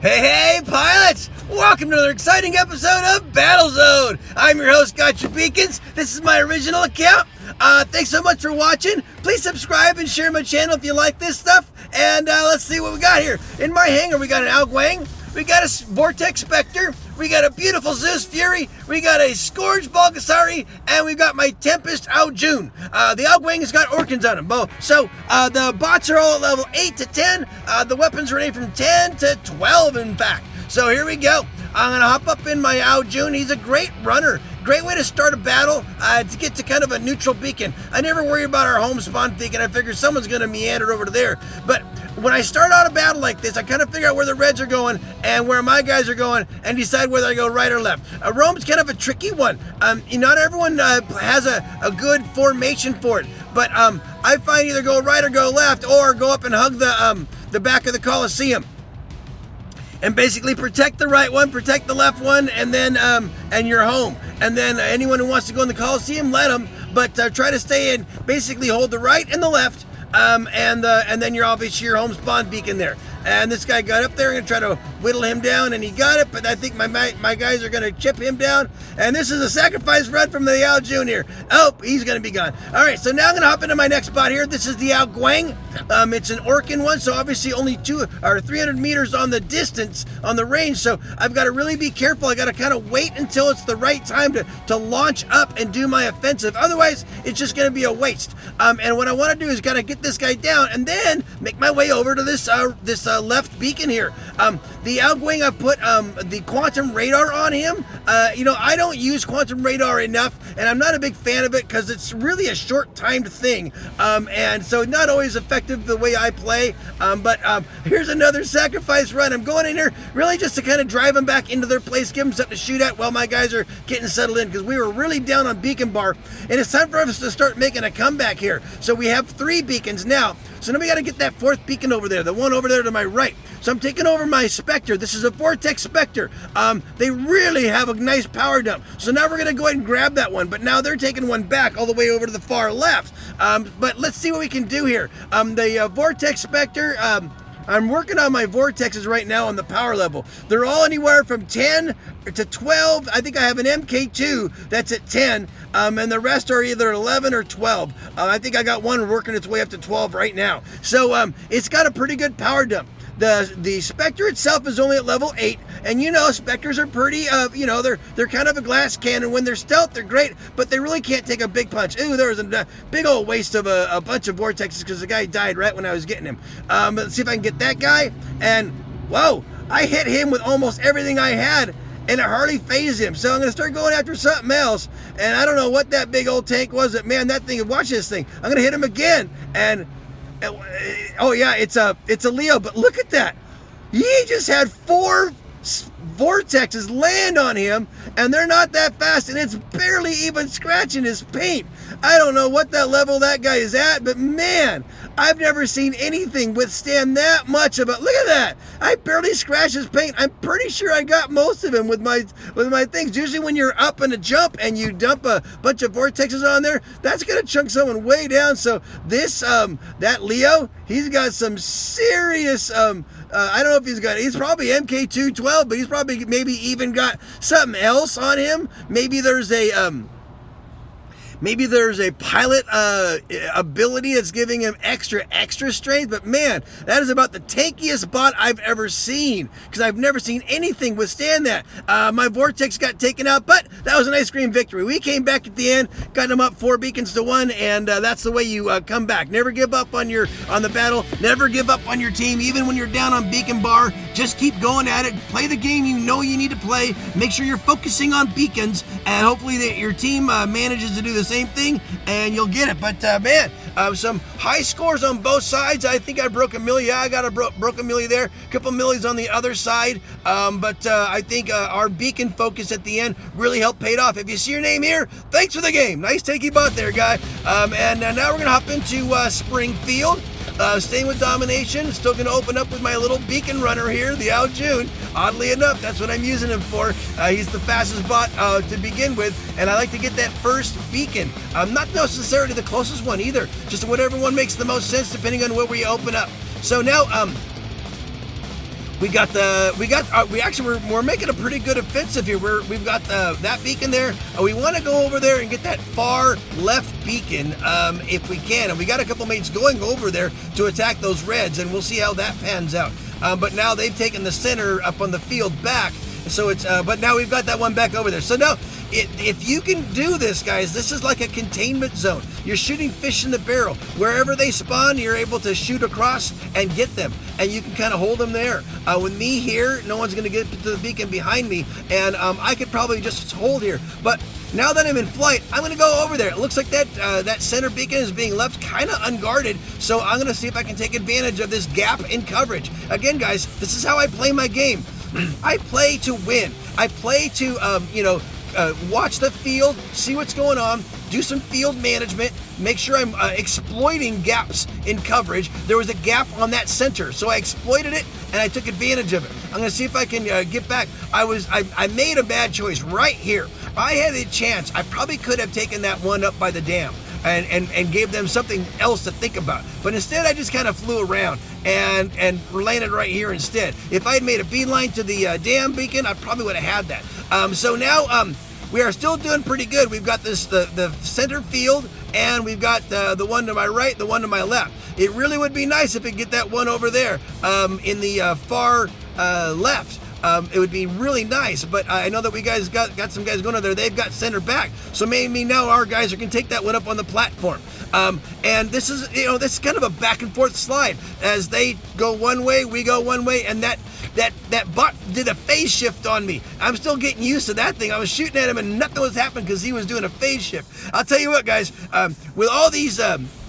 Hey, pilots! Welcome to another exciting episode of Battlezone. I'm your host, Gotchere Beacons. This is my original account. Thanks so much for watching. Please subscribe and share my channel if you like this stuff. And let's see what we got here. In my hangar, we got an Outwang. We got a Vortex Spectre. We got a beautiful Zeus Fury. We got a Scourge Balgasari. And we've got my Tempest Aljun. The Outwang has got Orkans on them. So the bots are all at level 8 to 10. The weapons range from 10 to 12, in fact. So here we go. I'm going to hop up in my Aljun. He's a great runner. Great way to start a battle, to get to kind of a neutral beacon. I never worry about our home spawn beacon. I figure someone's going to meander over to there. But when I start out a battle like this, I kind of figure out where the Reds are going and where my guys are going and decide whether I go right or left. Rome's kind of a tricky one. Not everyone has a good formation for it. But I find either go right or go left or go up and hug the back of the Coliseum. And basically protect the right one, protect the left one, and then and you're home. And then anyone who wants to go in the Coliseum, let them. But try to stay in. Basically, hold the right and the left, and then you're obviously your home spawn beacon there. And this guy got up there and try to whittle him down, and he got it. But I think my guys are going to chip him down. And this is a sacrifice run from the Aljun here. Oh, he's going to be gone. All right, so now I'm going to hop into my next spot here. This is the Outwang. It's an Orkan one, so obviously only 300 meters on the distance, on the range. So I've got to really be careful. I got to kind of wait until it's the right time to launch up and do my offensive. Otherwise, it's just going to be a waste. And what I want to do is got to get this guy down and then make my way over to this left beacon here. The Outwang, I put the quantum radar on him. I don't use quantum radar enough, and I'm not a big fan of it because it's really a short-timed thing, and so not always effective the way I play. But here's another sacrifice run. I'm going in here really just to kind of drive them back into their place, give them something to shoot at while my guys are getting settled in, because we were really down on beacon bar, and it's time for us to start making a comeback here. So we have 3 beacons now. So now we got to get that 4th beacon over there, the one over there to my right. So I'm taking over my Spectre. This is a Vortex Spectre. They really have a nice power dump. So now we're going to go ahead and grab that one. But now they're taking one back all the way over to the far left. But let's see what we can do here. The Vortex Spectre, I'm working on my vortexes right now on the power level. They're all anywhere from 10 to 12. I think I have an MK2 that's at 10, and the rest are either 11 or 12. I think I got one working its way up to 12 right now. So it's got a pretty good power dump. The Spectre itself is only at level 8, and Spectres are pretty, they're kind of a glass cannon. When they're stealth, they're great, but they really can't take a big punch. Ooh, there was a big old waste of a bunch of vortexes because the guy died right when I was getting him. Let's see if I can get that guy, and whoa, I hit him with almost everything I had, and it hardly phased him. So I'm going to start going after something else, and I don't know what that big old tank was, but man, that thing, watch this thing. I'm going to hit him again, and oh yeah, it's a Leo, but look at that. He just had 4 vortexes land on him, and they're not that fast, and it's barely even scratching his paint. I don't know what that level that guy is at, but man, I've never seen anything withstand that much of it. Look at that. I barely scratched his paint. I'm pretty sure I got most of him with my things. Usually when you're up in a jump and you dump a bunch of vortexes on there, that's going to chunk someone way down. So this, that Leo, he's got some serious, I don't know if he's probably MK212, but he's probably maybe even got something else on him. Maybe there's a pilot ability that's giving him extra strength, but man, that is about the tankiest bot I've ever seen, because I've never seen anything withstand that. My Vortex got taken out, but that was a nice green victory. We came back at the end, got them up 4 beacons to 1, and that's the way you come back. Never give up on the battle. Never give up on your team, even when you're down on beacon bar. Just keep going at it. Play the game you know you need to play. Make sure you're focusing on beacons, and hopefully that your team manages to do the same thing, and you'll get it. But man, some high scores on both sides. I think I broke a milli. Yeah, I got broke a milli there. A couple millis on the other side. But I think our beacon focus at the end really helped pay it off. If you see your name here, thanks for the game. Nice tanky bot there, guy. And now we're gonna hop into Springfield. Staying with Domination, still going to open up with my little beacon runner here, the Aljun. Oddly enough, that's what I'm using him for. He's the fastest bot to begin with, and I like to get that first beacon. Not necessarily the closest one either, just whatever one makes the most sense depending on where we open up. So now, we're making a pretty good offensive here. We've got that beacon there. We want to go over there and get that far left beacon if we can. And we got a couple mates going over there to attack those reds, and we'll see how that pans out. But now they've taken the center up on the field back. So it's but now we've got that one back over there. So now if you can do this, guys, this is like a containment zone. You're shooting fish in the barrel. Wherever they spawn, you're able to shoot across and get them, and you can kind of hold them there. With me here, no one's going to get to the beacon behind me, and I could probably just hold here. But now that I'm in flight, I'm going to go over there. It looks like that center beacon is being left kind of unguarded, so I'm going to see if I can take advantage of this gap in coverage. Again, guys, this is how I play my game. I play to win. I play to, watch the field, see what's going on, do some field management, make sure I'm exploiting gaps in coverage. There was a gap on that center, so I exploited it and I took advantage of it. I'm going to see if I can get back. I made a bad choice right here. I had a chance. I probably could have taken that one up by the dam and gave them something else to think about. But instead, I just kind of flew around and landed right here instead. If I had made a beeline to the dam beacon, I probably would have had that. So now we are still doing pretty good. We've got the center field, and we've got the one to my right, the one to my left. It really would be nice if we could get that one over there in the far left. It would be really nice, but I know that we guys got some guys going over there. They've got center back, so maybe now our guys can take that one up on the platform. And this is this is kind of a back and forth slide. As they go one way, we go one way, and that bot did a phase shift on me. I'm still getting used to that thing. I was shooting at him and nothing was happening because he was doing a phase shift. I'll tell you what, guys, with all these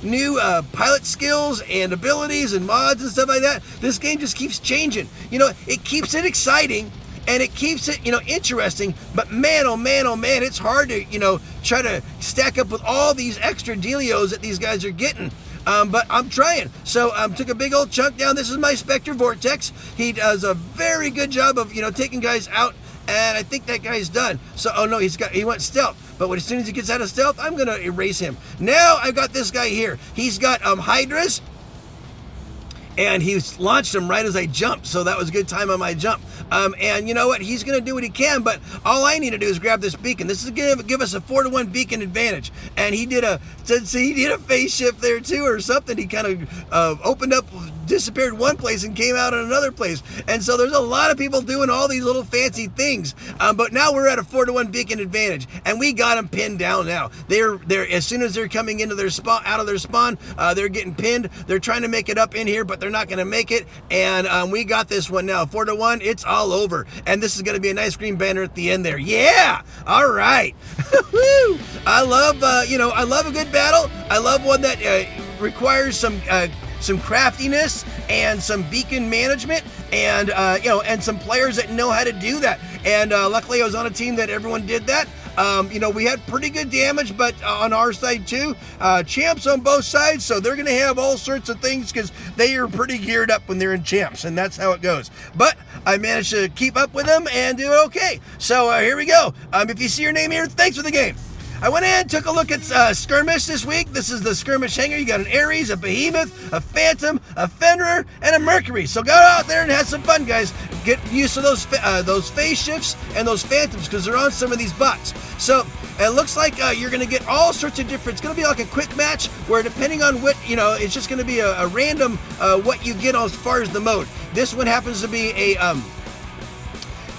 new pilot skills and abilities and mods and stuff like that, this game just keeps changing. It keeps it exciting and it keeps it interesting, but man, oh man, it's hard to try to stack up with all these extra dealios that these guys are getting. But I'm trying. So took a big old chunk down. This is my Spectre Vortex. He does a very good job of taking guys out, and I think that guy's done. So oh no, he went stealth. But as soon as he gets out of stealth, I'm gonna erase him. Now I've got this guy here. He's got Hydras, and he launched him right as I jumped, so that was a good time on my jump. And you know what? He's going to do what he can, but all I need to do is grab this beacon. This is going to give us a 4-to-1 beacon advantage. And he did a phase shift there too, or something. He kind of opened up, disappeared one place, and came out in another place. And so there's a lot of people doing all these little fancy things. But now we're at a 4-to-1 beacon advantage, and we got them pinned down now. They're as soon as they're coming into their spawn, out of their spawn, they're getting pinned. They're trying to make it up in here, but they're not going to make it. And we got this one now, 4-to-1. It's all over, and this is going to be a nice green banner at the end there. Yeah, all right. I love I love a good battle. I love one that requires some craftiness and some beacon management, and and some players that know how to do that. And luckily I was on a team that everyone did that. We had pretty good damage, but on our side too, champs on both sides, so they're going to have all sorts of things because they are pretty geared up when they're in champs, and that's how it goes. But I managed to keep up with them and do okay. So here we go. If you see your name here, thanks for the game. I went in and took a look at Skirmish this week. This is the Skirmish hangar. You got an Ares, a Behemoth, a Phantom, a Fenrir, and a Mercury. So go out there and have some fun, guys. Get used to those phase shifts and those Phantoms because they're on some of these bots. So it looks like you're going to get all sorts of different. It's going to be like a quick match where depending on what, it's just going to be a random what you get as far as the mode. This one happens to be a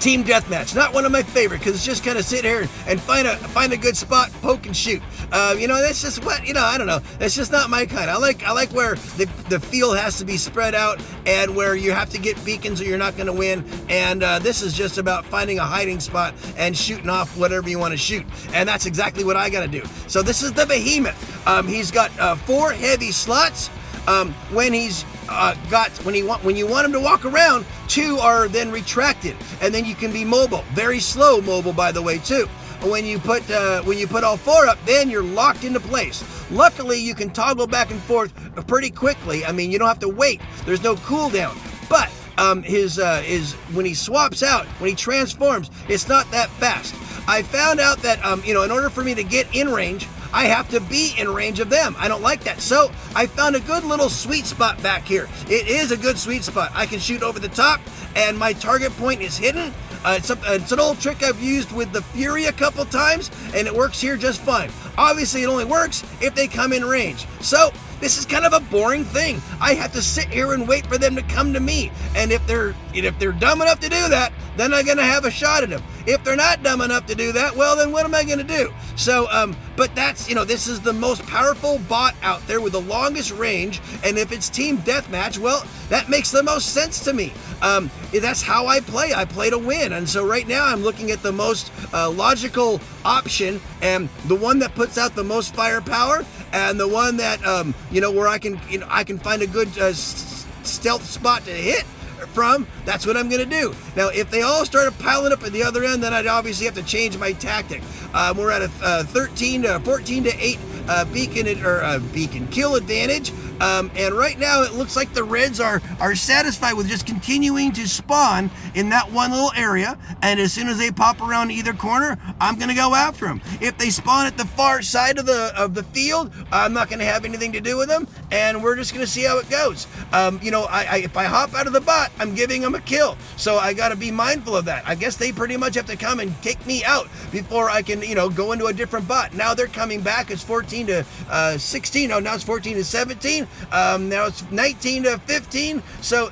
team deathmatch. Not one of my favorite because it's just kind of sit here and find a good spot, poke and shoot. That's just what I don't know. That's just not my kind. I like where the field has to be spread out and where you have to get beacons or you're not going to win. And this is just about finding a hiding spot and shooting off whatever you want to shoot. And that's exactly what I got to do. So this is the Behemoth. He's got 4 heavy slots. When you want him to walk around, 2 are then retracted, and then you can be mobile, very slow mobile, by the way, too. When you put all 4 up, then you're locked into place. Luckily, you can toggle back and forth pretty quickly. I mean, you don't have to wait. There's no cooldown. But his when he swaps out, when he transforms, it's not that fast. I found out that in order for me to get in range, I have to be in range of them. I don't like that. So I found a good little sweet spot back here. It is a good sweet spot. I can shoot over the top, and my target point is hidden. It's an old trick I've used with the Fury a couple times, and it works here just fine. Obviously, it only works if they come in range. So this is kind of a boring thing. I have to sit here and wait for them to come to me. And if they're dumb enough to do that, then I'm gonna have a shot at them. If they're not dumb enough to do that, well, then what am I gonna do? So, but that's, this is the most powerful bot out there with the longest range. And if it's team deathmatch, well, that makes the most sense to me. That's how I play. I play to win. And so right now I'm looking at the most logical option, and the one that puts out the most firepower, and the one that where I can find a good stealth spot to hit from. That's what I'm gonna do. Now, if they all started piling up at the other end, then I'd obviously have to change my tactic. We're at a 14 to 8 beacon kill advantage. And right now it looks like the Reds are satisfied with just continuing to spawn in that one little area, and as soon as they pop around either corner, I'm gonna go after them. If they spawn at the far side of the field, I'm not gonna have anything to do with them, and we're just gonna see how it goes. If I hop out of the bot, I'm giving them a kill, so I gotta be mindful of that. I guess they pretty much have to come and take me out before I can go into a different bot. Now they're coming back. It's 14 to 16. Oh, now it's 14 to 17. Now it's 19 to 15. So,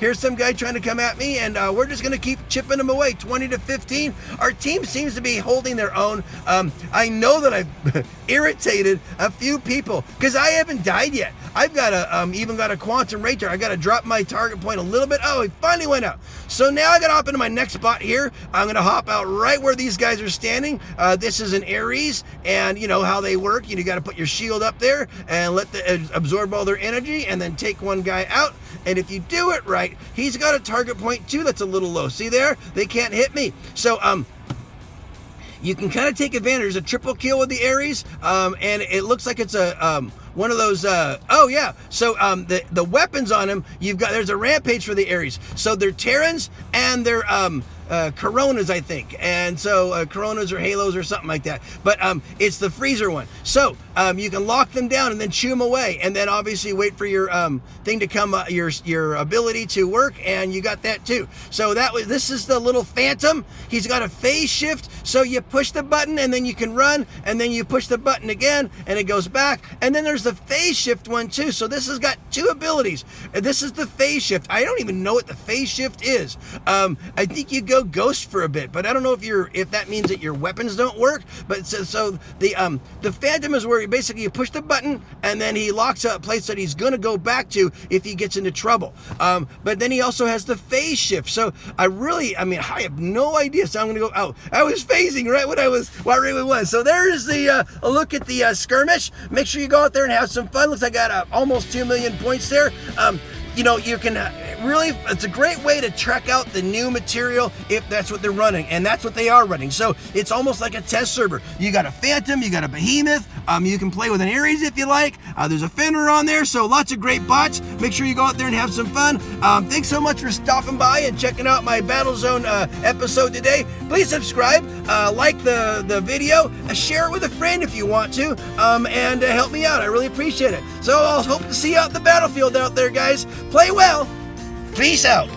here's some guy trying to come at me, and we're just going to keep chipping them away. 20 to 15. Our team seems to be holding their own. I know that I've irritated a few people because I haven't died yet. I've got even got a quantum rater. I got to drop my target point a little bit. Oh, he finally went out. So now I got to hop into my next spot here. I'm going to hop out right where these guys are standing. This is an Ares, and you know how they work. You got to put your shield up there and let the absorb all their energy, and then take one guy out. And if you do it right, he's got a target point too that's a little low. See there? They can't hit me. So you can kind of take advantage. There's a triple kill with the Ares, and it looks like it's a one of those. Oh yeah. So the weapons on him, there's a rampage for the Ares. So they're Terrans and they're Coronas, I think, and so Coronas or Halos or something like that. But it's the freezer one. So you can lock them down and then chew them away, and then obviously wait for your thing to come, your ability to work, and you got that too. So this is the little Phantom. He's got a phase shift, so you push the button and then you can run, and then you push the button again and it goes back. And then there's the phase shift one too. So this has got two abilities. This is the phase shift. I don't even know what the phase shift is. I think you go ghost for a bit, but I don't know if that means that your weapons don't work. But so the Phantom is where basically you push the button and then he locks up a place that he's gonna go back to if he gets into trouble. But then he also has the phase shift. So I have no idea. So I'm gonna go. Oh, I was phasing right when I really was. So there is a look at the skirmish. Make sure you go out there and have some fun. Looks like I got almost 2 million points there. You can it's a great way to check out the new material if that's what they're running, and that's what they are running. So it's almost like a test server. You got a Phantom, you got a Behemoth, you can play with an Ares if you like. There's a Fenrir on there, so lots of great bots. Make sure you go out there and have some fun. Thanks so much for stopping by and checking out my Battlezone episode today. Please subscribe, like the video, share it with a friend if you want to, and help me out. I really appreciate it. So I'll hope to see you out in the battlefield out there, guys. Play well. Peace out.